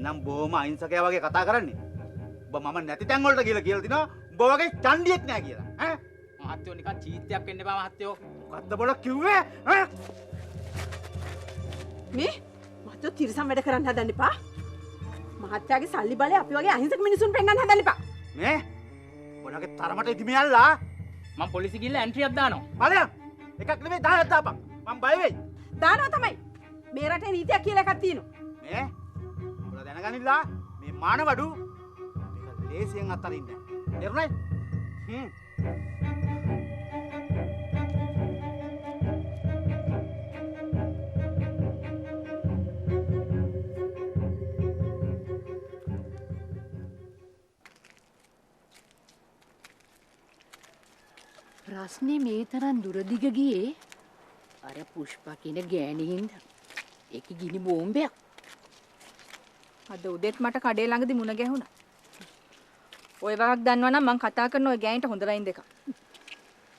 නම් බොහොම අහිංසකයා වගේ කතා කරන්නේ. ඔබ මම නැති තැන් වලට කියලා තිනවා. ඔබ වගේ චණ්ඩියෙක් නෑ කියලා. ඈ මහත්තයෝ නිකන් චීත්තයක් වෙන්න එපා මහත්තයෝ. මොකද්ද බොල කිව්වේ? ඈ මේ මහත්තයෝ තිරසම් වැඩ කරන්න හදන්න එපා. මහත්තයාගේ සල්ලි බලය අපි වගේ අහිංසක මිනිසුන් පෙන්නන්න හදන්න එපා. මේ ඔයාගේ තරමට ඉදිමියල්ලා මම පොලිසිය ගිහලා එන්ට්‍රියක් දානවා. බලයන් එකක් නෙමෙයි 10ක් දාපන්. මම බය වෙයි. දානවා තමයි. මේ රටේ නීතියක් කියලා එකක් තියෙනවා. මේ ඔයාලා දැනගනිලා මේ මානවඩු මේක ලේසියෙන් අත්හරින්නේ නැහැ. තේරුණාද? ප්‍රශ්නේ මේ තරම් දුරදිග ගියේ අර පුෂ්පා කියන ගෑණිහින්ද. ඒක ගිනි බෝම්බයක්. අද උදේත් මට කඩේ ළඟදී මුණ ගැහුණා. ඔය වගක් දන්නවනම් මං කතා කරන ඔය ගෑනිට හොඳ ලයින් දෙකක්.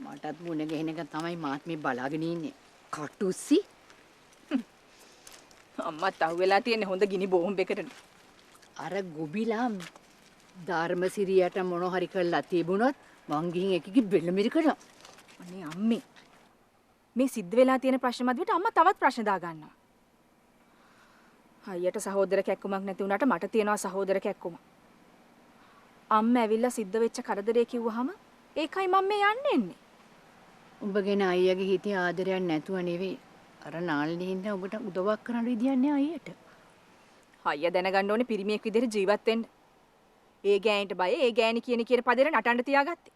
මටත් මුණ ගැහෙන එක තමයි මාත් මේ බලාගෙන ඉන්නේ. කටුස්සි. අම්මත් අහුවෙලා තියෙන්නේ හොඳ ගිනි බෝම්බයකට. අර ගොබිලා ධර්මසිරියට මොන හරි කරලා තිබුණොත් මං ගිහින් එකකින් බෙල්ල මිරිකනවා. අනේ අම්මේ. මේ සිද්ධ වෙලා තියෙන ප්‍රශ්න මැදට අම්මා තවත් ප්‍රශ්න දා ගන්නවා. අයියට සහෝදර කැක්කුමක් නැති වුණාට මට තියෙනවා සහෝදර කැක්කුම. අම්මා ඇවිල්ලා සිද්ධ වෙච්ච කරදරේ කිව්වහම ඒකයි මම මේ යන්නේ එන්නේ. උඹ ගැන අයියාගේ හිතේ ආදරයක් නැතුව නෙවෙයි. අර නාල්නේ හින්දා ඔබට උදව්වක් කරන්න විදියක් නෑ අයියට. අයියා දැනගන්න ඕනේ පිරිමියෙක් විදිහට ජීවත් වෙන්න. ඒ ගෑනිට බය ඒ ගෑණි කියන පදේට නටන්න තියාගත්තේ.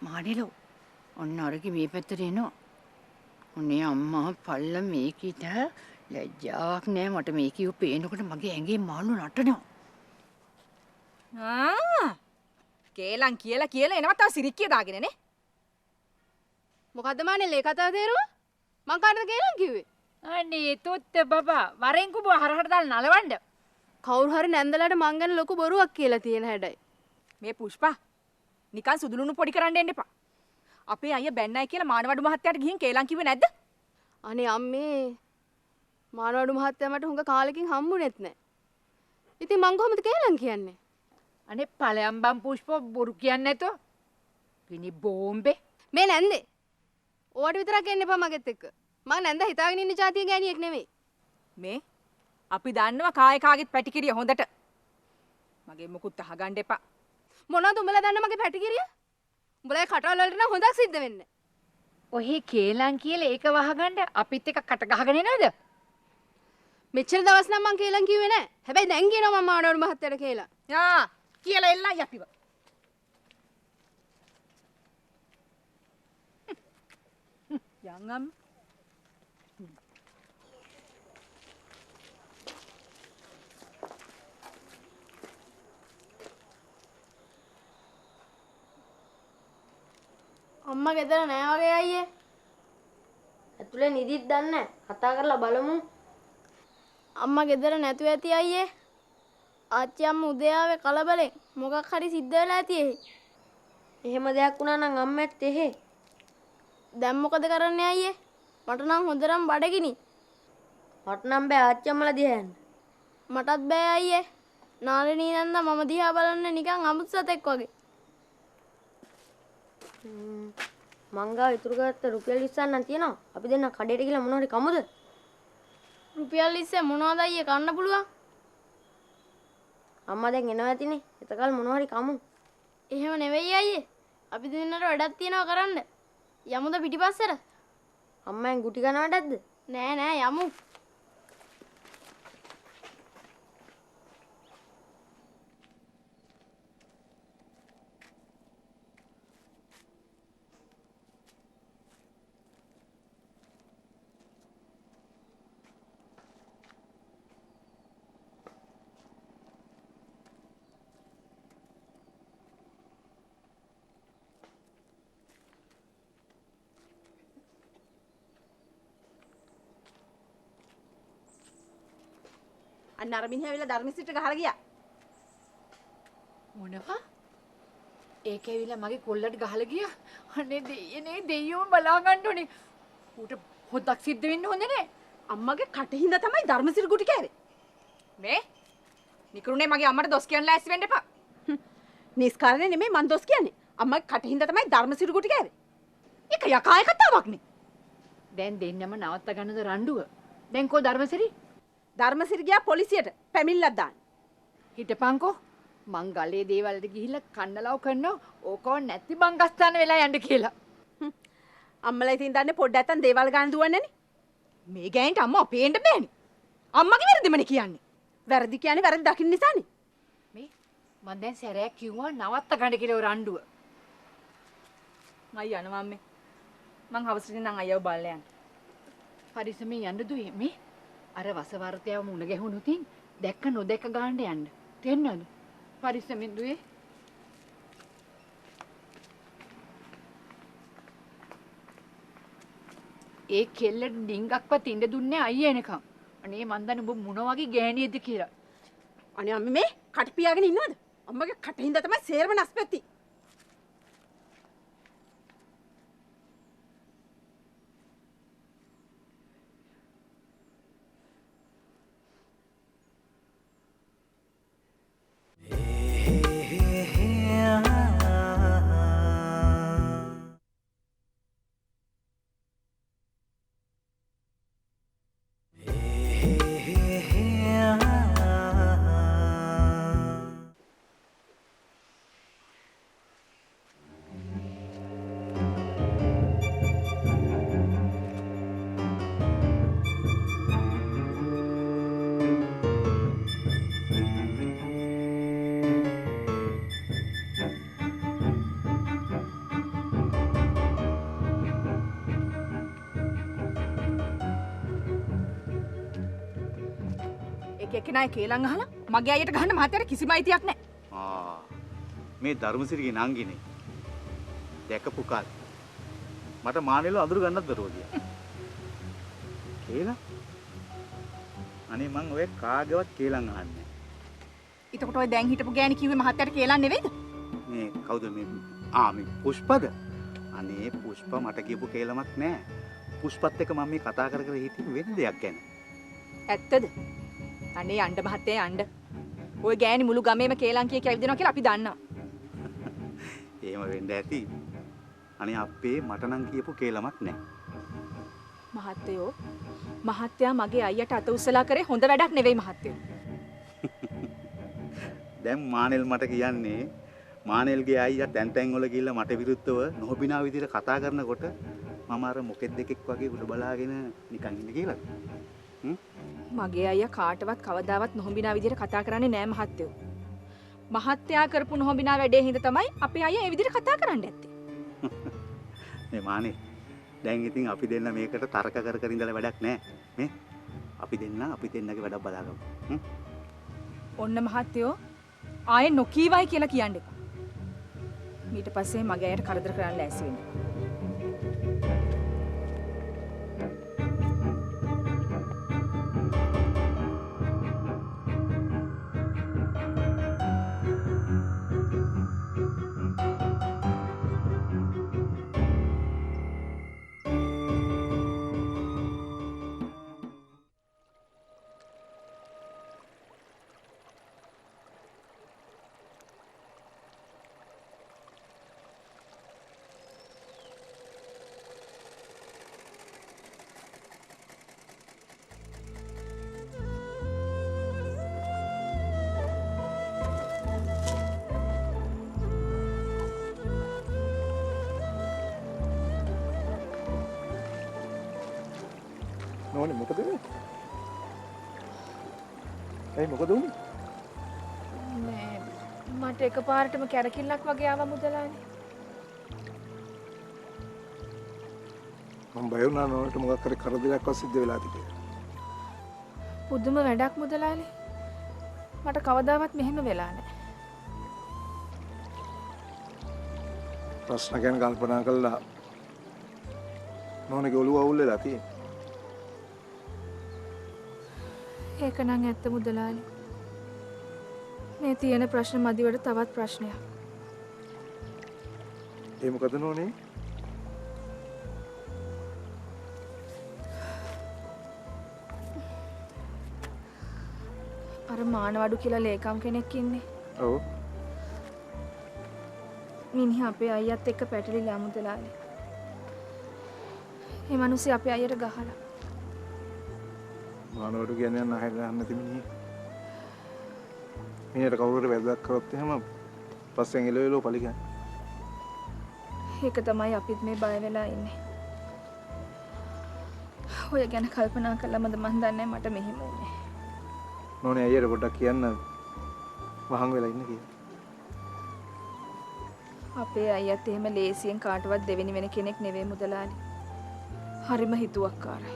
මාඩිලෝ ඔන්න අරකි මේ පැත්තට එනවා. ඔන්නේ අම්මා පල්ල මේකිට ලැජ්ජාවක් නෑ මට මේ කිව්ව පේනකොට මගේ ඇඟේ මාළු නටනවා. කේලම් කියලා එනවා තව සිරික්කිය දාගෙන නේ. මොකද්ද මානේ ලේ කතාව තේරුම? මං කාටද කේලම් කිව්වේ? අනේ තොත්ත බබා වරෙන් කුඹ හරහට දාලා නලවන්න. කවුරු හරි නැන්දලට මං ගැන ලොකු බොරුවක් කියලා තියෙන හැඩයි. මේ පුෂ්පා නිකන් සුදුලුණු පොඩි කරන්න එන්න එපා. අපේ අයියා බැන්නයි කියලා මානවඩු මහත්තයාට ගිහින් කේලම් කිව්වේ නැද්ද? අනේ අම්මේ මානවඩු මහත්තයා මට හුඟ කාලෙකින් හම්බුනේත් නැහැ. ඉතින් මං කොහොමද කේලම් කියන්නේ? අනේ ඵලයන් බම් පුෂ්ප බොරු කියන්නේ නැතෝ. ගිනි බෝම්බේ මේ නැන්දේ. ඕවට විතරක් එන්න එපා මගෙත් එක්ක. මං නැන්ද හිතාගෙන ඉන්න જાතිය ගෑණියෙක් නෙමෙයි. මේ අපි දන්නවා කාය කාගෙත් පැටිකිරිය හොඳට. මගේ මුකුත් අහගන්න එපා. මොනවද උඹලා දන්න මගේ පැටිකිරිය? උඹලා කටවල වලට නම් හොඳක් සිද්ධ වෙන්නේ. ඔහේ කේලම් කියලා ඒක වහගන්න අපිත් එක කට ගහගෙන එනවද? මෙච්චර දවස් නම් මං කේලම් කිව්වේ නැහැ. හැබැයි දැන් කියනවා මම මානවඩු මහත්තයාට කියලා. කියලා එල්ලයි අපිව. යංගම් අම්මා ගෙදර නෑ වගේ අයියේ. ඇතුලේ නිදිත් දන්නේ කතා කරලා බලමු. අම්මා ගෙදර නැතුව ඇති අයියේ. ආච්චි අම්මා උදේ ආවේ කලබලෙන්. මොකක් හරි සිද්ධ වෙලා ඇති එහෙ. එහෙම දෙයක් වුණා නම් අම්මත් එහෙ. දැන් මොකද කරන්නේ අයියේ? මට නම් හොඳටම බඩගිනි. මට නම් බෑ ආච්චි අම්මලා දිහා යන්න. මටත් බෑ අයියේ. නාලනී නන්දා මම දිහා බලන්නේ නිකන් අමුත් සතෙක් වගේ. මංගා ඉතුරු කරත් රුපියල් 20ක් නම් තියෙනවා. අපි දෙන්න කඩේට ගිහලා මොනවා හරි කමුද? රුපියල් 20 මොනවද අයියේ කන්න පුළුවන්? අම්මා දැන් එනවා ඇතිනේ. එතකල් මොනවා හරි කමු. එහෙම නෙවෙයි අයියේ. අපි දෙන්නට වැඩක් තියෙනවා කරන්න. යමුද පිටිපස්සට? අම්මෙන් ගුටි කනවටද? නෑ නෑ යමු. අන්න අර මිනිහා ඇවිල්ලා ධර්මසිට ගහලා ගියා. මොනවා? ඒක ඇවිල්ලා මගේ කොල්ලට ගහලා ගියා. අනේ දෙයියනේ දෙයියෝම බලා ගන්න ඕනේ. ඌට හොදක් සිද්ධ වෙන්න හොඳ නෑ. අම්මගේ කටින්ද තමයි ධර්මසිට ගුටි කෑවේ. මේ නිකරුණේ මගේ අම්මට දොස් කියන්න ලෑස්ති වෙන්න එපා. නිස්කාරණේ නෙමෙයි මං දොස් කියන්නේ. අම්මගේ කටින්ද තමයි ධර්මසිරි කුටි කෑවේ. ඒක යකාය කතාවක් නේ. දැන් දෙන්නම නවත්ත ගන්නද රණ්ඩුව? දැන් කෝ ධර්මසිරි? ධර්මසිරි ගියා පොලිසියට පැමිණිල්ලක් දාන්න. හිටපන්කෝ. මං ගලේ දේවල්ට ගිහිල්ලා කන්නලව් කරනවා. ඕකෝ නැති බංගස්ථාන වෙලා යන්න කියලා. අම්මලා ඉතින් දන්නේ පොඩ්ඩක් නැත්තම් දේවල් ගන්න දුවන්නේනේ. මේ ගෑනිට අම්මා අපේන්න බෑනේ. අම්මගේ වැරදිමනේ කියන්නේ. වැරදි කියන්නේ වැරදි දකින්න නිසානේ. මේ මං දැන් සැරයක් කිව්වා නවත්ත ගන්න කියලා රණ්ඩුව. මම යනවා අම්මේ. මං හවසට නම් අයියව බලලා යන්න. පරිස්සමෙන් යන්න දුවේ මේ. අර වසවර්තයව මුණ ගැහුණුතින් දැක්ක නොදැක්ක ගන්න යන්න. තේන්නද? පරිස්සමෙන් දුවේ. ඒ කෙල්ලට ඩිංගක්වත් ඉන්න දුන්නේ අයියා එනකම්. අනේ මන් දන්නේ ඔබ මොන වගේ ගෑණියෙක්ද කියලා. අනේ අම්මේ මේ කට පියාගෙන ඉන්නවද? අම්මගේ කටින්ද තමයි සේරම නැස්පෙති. කෙනායි කේලම් අහලා මගේ අයියට ගහන්න මහත්තයාට කිසිම අයිතියක් නැහැ. මේ ධර්මසිරිගේ නංගිනේ. දැකපු කාල. මට මානෙල අඳුර ගන්නත් බැරුව ගියා. කේලම්? අනේ මං ඔය කාගවත් කේලම් අහන්නේ. එතකොට ඔය දැන් හිටපු ගෑණි කිව්වේ මහත්තයාට කේලම් නෙවෙයිද? මේ කවුද මේ? මේ පුෂ්පද? අනේ පුෂ්ප මට කියපු කේලමක් නෑ. පුෂ්පත් එක්ක මම මේ කතා කර කර හිටියේ වෙන දෙයක් ගැන. ඇත්තද? අනේ යන්න මහත්තයා යන්න. ওই ගෑණි මුළු ගමේම කේලම් කිය ඇවිදිනවා කියලා අපි දන්නවා. එහෙම වෙන්න ඇති. අනේ අපේ මට නම් කියපු කේලමක් නෑ. මහත්තයා මගේ අයියට අත උස්සලා කරේ හොඳ වැඩක් නෙවෙයි මහත්තයෝ. දැන් මානෙල් මට කියන්නේ මානෙල්ගේ අයියා තැන් තැන් වල ගිහිල්ලා මට විරුද්ධව නොහොබිනා විදිහට කතා කරනකොට මම අර මොකෙක් දෙකෙක් වගේ උඩ බලාගෙන නිකන් ඉන්න කියලා. මගේ අයියා කාටවත් කවදාවත් නොහොබිනා විදිහට කතා කරන්නේ නෑ මහත්තයෝ. මහත්තයා කරපු නොහොබිනා වැඩේ හින්දා තමයි අපේ අයියා ඒ විදිහට කතා කරන්න ඇත්තේ. මේ මානේ දැන් ඉතින් අපි දෙන්න මේකට තර්ක කර කර ඉඳලා වැඩක් නෑ. මේ අපි දෙන්නගේ වැඩක් බලාගමු. ඔන්න මහත්තයෝ ආයේ නොකීවයි කියලා කියන්න එපා. ඊට පස්සේ මගේ අයියට කරදර කරන්න ලෑස්ති වෙන්න. නෝනේ මොකද වෙන්නේ? ඒ මොකද උනේ? නෑ මට එකපාරටම කැරකිල්ලක් වගේ ආවා මුදලානේ. මම බය වුණා නෝනට මොකක් හරි කරදරයක් සිද්ධ වෙලාද කියලා. පුදුම වැඩක් මුදලානේ. මට කවදාවත් මෙහෙම වෙලා නෑ. ප්‍රශ්න ගැන කල්පනා කළා. නෝනගේ ඔළුව අවුල් වෙලා තියෙන්නේ. ඒක නම් ඇත්ත මුදලාලි. මේ තියෙන ප්‍රශ්න මදිවට තවත් ප්‍රශ්නයක්. ඒ මොකද නෝනේ? අර මානවඩු කියලා ලේකම් කෙනෙක් ඉන්නේ. ඔව්. මිනිහා අපේ අයියත් එක්ක පැටලිලා මුදලාලි. ඒ මිනිස්සු අපේ අයියට ගහලා. මානවඩු කියන්නේ නැහැ ගන්න නැති මිනිහ. මිනිහට කවුරුහරි වැරද්දක් කරොත් එහෙම පස්සෙන් එළවෙලෝ පලිගන්නේ. ඒක තමයි අපිත් මේ බය වෙලා ඉන්නේ. ඔය ගැන කල්පනා කළාමද මන් දන්නේ මට මෙහෙම වුනේ. නෝනේ අයියට පොඩ්ඩක් කියන්න වහන් වෙලා ඉන්න කියලා. අපේ අයියත් එහෙම ලේසියෙන් කාටවත් දෙවෙනි වෙන කෙනෙක් නෙවෙයි මුදලාලි. හරිම හිතුවක්කාරයි.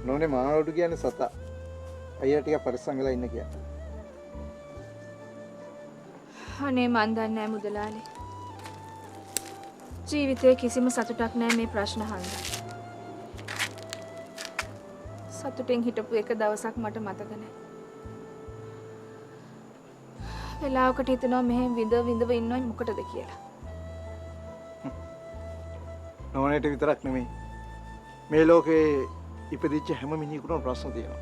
නෝනේ මානවඩු කියන්නේ සතා. අයියා ටිකක් පරිස්සම් වෙලා ඉන්න කියලා. අනේ මන් දන්නේ නැහැ මුදලාලි. ජීවිතේ කිසිම සතුටක් නැහැ මේ ප්‍රශ්න හන්දා. සතුටෙන් හිටපු එක දවසක් මට මතක නැහැ. වෙලාවකට හිතනවා මෙහෙම විඳව ඉන්නවයි මොකටද කියලා. නෝනේට විතරක් නෙමෙයි. මේ ලෝකේ ඉපදිච්ච හැම මිනිහෙකුටම ප්‍රශ්න තියෙනවා.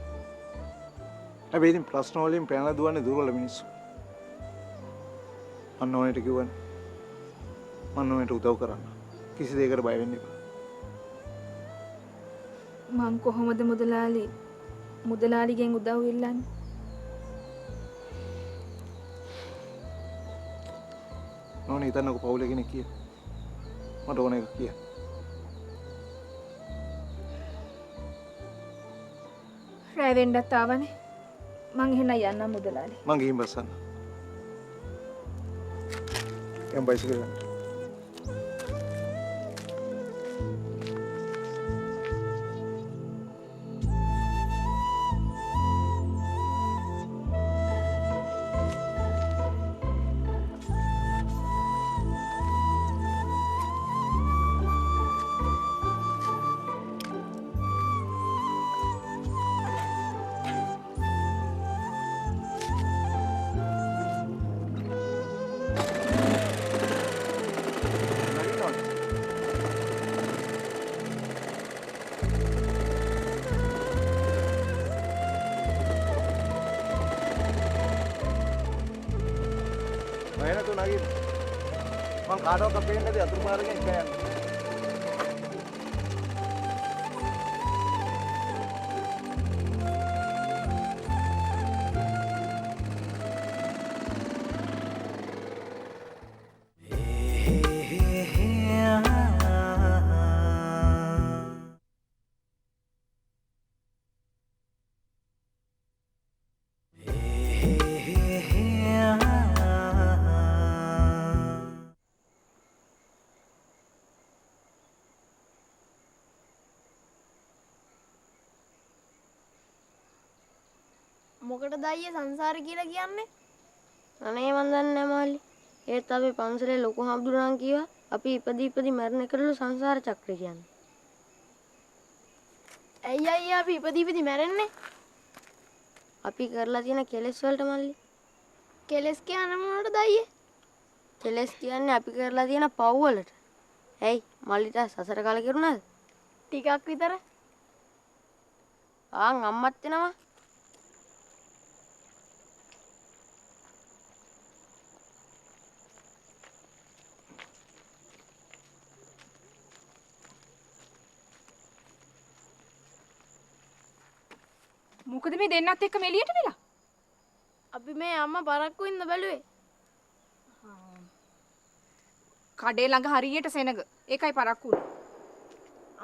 හැබැයි ඉතින් ප්‍රශ්න වලින් පැනලා දුවන්නේ දුර්වල මිනිස්සු. මම නෝනේට කිව්වනේ. මම නෝනේට උදව් කරන්න. කිසි දෙයකට බය වෙන්න එපා. මං කොහොමද මුදලාලිගෙන් උදව් ඉල්ලන්නේ? නෝනේ හිතන්නකො පවුලේ කෙනෙක් කිය. මට ඕන එකක් කිය. රැ වෙන්නත් ආවනේ. මං එහෙනම් යන්නම් මුදලාලි. මං ගිහින් බස්සන්න. එම් බයිසිකල් ගන්න. නේනතු නගින් මං කාටවත් අපේන්නේ නැති අතුරු පාරකින් එක යන්න. මොකටද අයියේ සංසාරේ කියලා කියන්නේ? අනේ මන් දන්නේ නැහැ මාළි. ඒත් අපේ පන්සලේ ලොකු හම්දුරන් කිව්වා අපි ඉපදී මරණ එකලු සංසාර චක්‍රය කියන්නේ. ඇයි අයියා අපි ඉපදී මැරෙන්නේ? අපි කරලා තියෙන කෙලෙස් වලට මල්ලි. කෙලෙස් කියන්නේ මොනවටද අයියේ? කෙලෙස් කියන්නේ අපි කරලා තියෙන පව් වලට. ඇයි මල්ලිට සසර කාලේ කරුණාද? ටිකක් විතර. ආන් අම්මත් එනවා. මොකද මේ දෙන්නත් එක්ක මෙලියට වෙලා? අපි මේ අම්මා පරක්කු ඉන්න බැලුවේ. කඩේ ළඟ හරියට සෙනග. ඒකයි පරක්කු උනේ.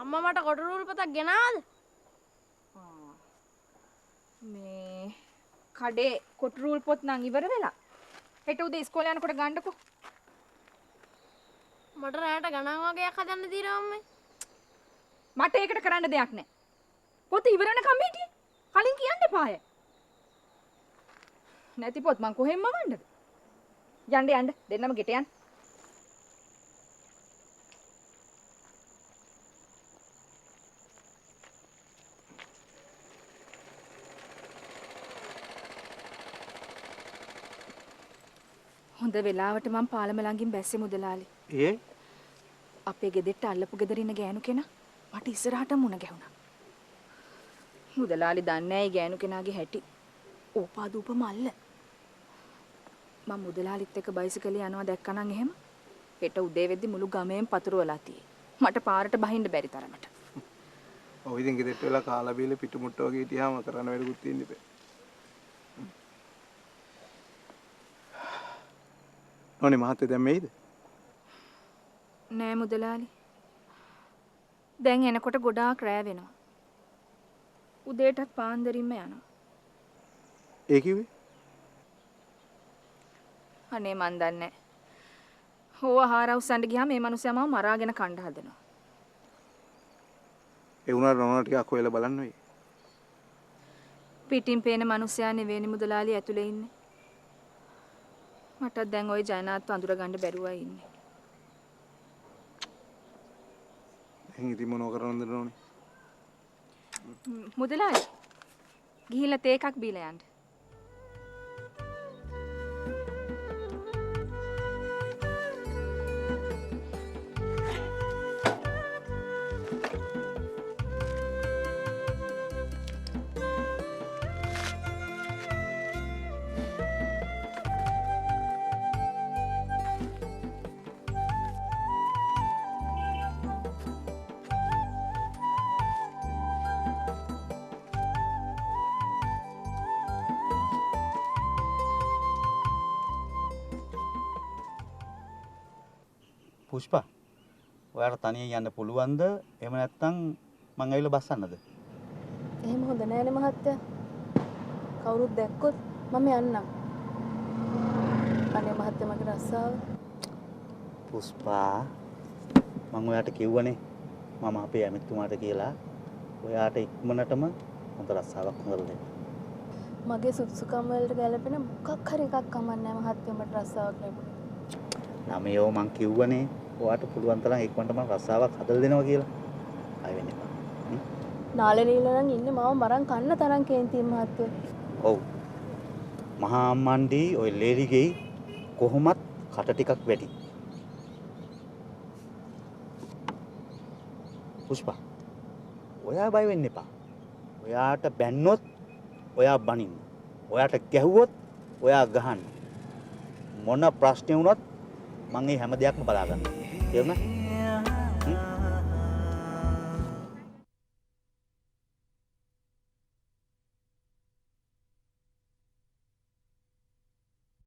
අම්මා මට කොටරූල් පතක් ගෙනාවද? මේ කඩේ කොටරූල් පොත් නම් ඉවර වෙලා. හෙට උදේ ඉස්කෝලේ යනකොට ගන්නකො. මට රැයට ගණන් වගේක් හදන්න තියෙනවා අම්මේ. මට ඒකට කරන්න දෙයක් නැහැ. පොත ඉවර වෙනකම් හිටියේ. කලින් කියන්න එපාය. නැති පොත් මං කොහෙන්ම වන්නද? යන්න දෙන්නම ගෙට යන්න. හොඳ වෙලාවට මම පාලම ළඟින් බැස්සේ මුදලාලි. ඒ අපේ ගෙදෙට්ට අල්ලපු ගෙදර ඉන්න ගෑනු කෙනා මට ඉස්සරහට මුණ ගැහුණා. මුදලාලි දන්නේ නැහැ ගෑනු කෙනාගේ හැටි. ඕපාදූප මල්ල. මම මුදලාලිත් එක්ක බයිසිකලේ යනවා දැක්කනම් එහෙම හෙට උදේ වෙද්දි මුළු ගමේම පතුරවලා තියෙයි. මට පාරට බහින්න බැරි තරමට. ඔය ඉතින් ගෙදරට වෙලා කාලා බීලා පිටුමුට්ට වගේ හිටියාම කරන්න වැඩකුත් තියෙන්න බෑ. ඕනේ මහත්තයා දැන් මෙයිද? නෑ මුදලාලි. දැන් එනකොට ගොඩාක් රෑ වෙනවා. උදේටත් පාන්දරින්ම යනවා. ඒ කිව්වේ? අනේ මන් දන්නේ නෑ. හොව ආහාර උස්සන්න ගියාම මේ මිනිස්සයා මාව මරාගෙන කණ්ඩ හදනවා. ඒ උනාට නෝනා ටිකක් හොයලා බලන්න වෙයි. පිටින් පේන මිනිස්සයා නෙවෙයි මුදලාලි ඇතුලේ ඉන්නේ. මට දැන් ওই ජයනාත්ව අඳුර ගන්න බැරුවයි ඉන්නේ. දැන් ඉතින් මොනව කරන්නද ඕනේ? මුදලාලි ගිහිල්ලා තේ එකක් බීලා යන්න. පුෂ්පා ඔයාට තනියෙන් යන්න පුළුවන්ද? එහෙම නැත්නම් මං ඇවිල්ලා බස්සන්නද? එහෙම හොඳ නෑනේ මහත්තයා. කවුරුත් දැක්කොත් මම යන්නම්. අනේ මහත්තයා මගේ රස්සාව. පුෂ්පා මං ඔයාට කිව්වනේ මම අපේ ඇමතිතුමාට කියලා ඔයාට ඉක්මනටම හොඳ රස්සාවක් හොයලා දෙන්න. මගේ සුසුකම් වලට ගැලපෙන මොකක් හරි එකක් කමන්නේ මහත්තයා මට රස්සාවක් ලැබුණා. ළමයෝ මං කිව්වනේ ඔයාට පුළුවන් තරම් ඉක්මනට මම රස්සාවක් හදලා දෙනවා කියලා. ආයෙ වෙන්න එපා. නාලේ නීලා නම් ඉන්නේ මාව මරන් කන්න තරම් කේන්ති මහත්තයා. ඔව්. මහා අම්මන්ඩි ඔය ලේලිගෙයි කොහොමත් කට ටිකක් වැඩි. පුෂ්පා ඔයා බය වෙන්න එපා. ඔයාට බැන්නොත් ඔයා බනින්න. ඔයාට ගැහුවොත් ඔයා ගහන්න. මොන ප්‍රශ්නේ වුණත් මම මේ හැම දෙයක්ම බලා ගන්නවා. තේරුණා?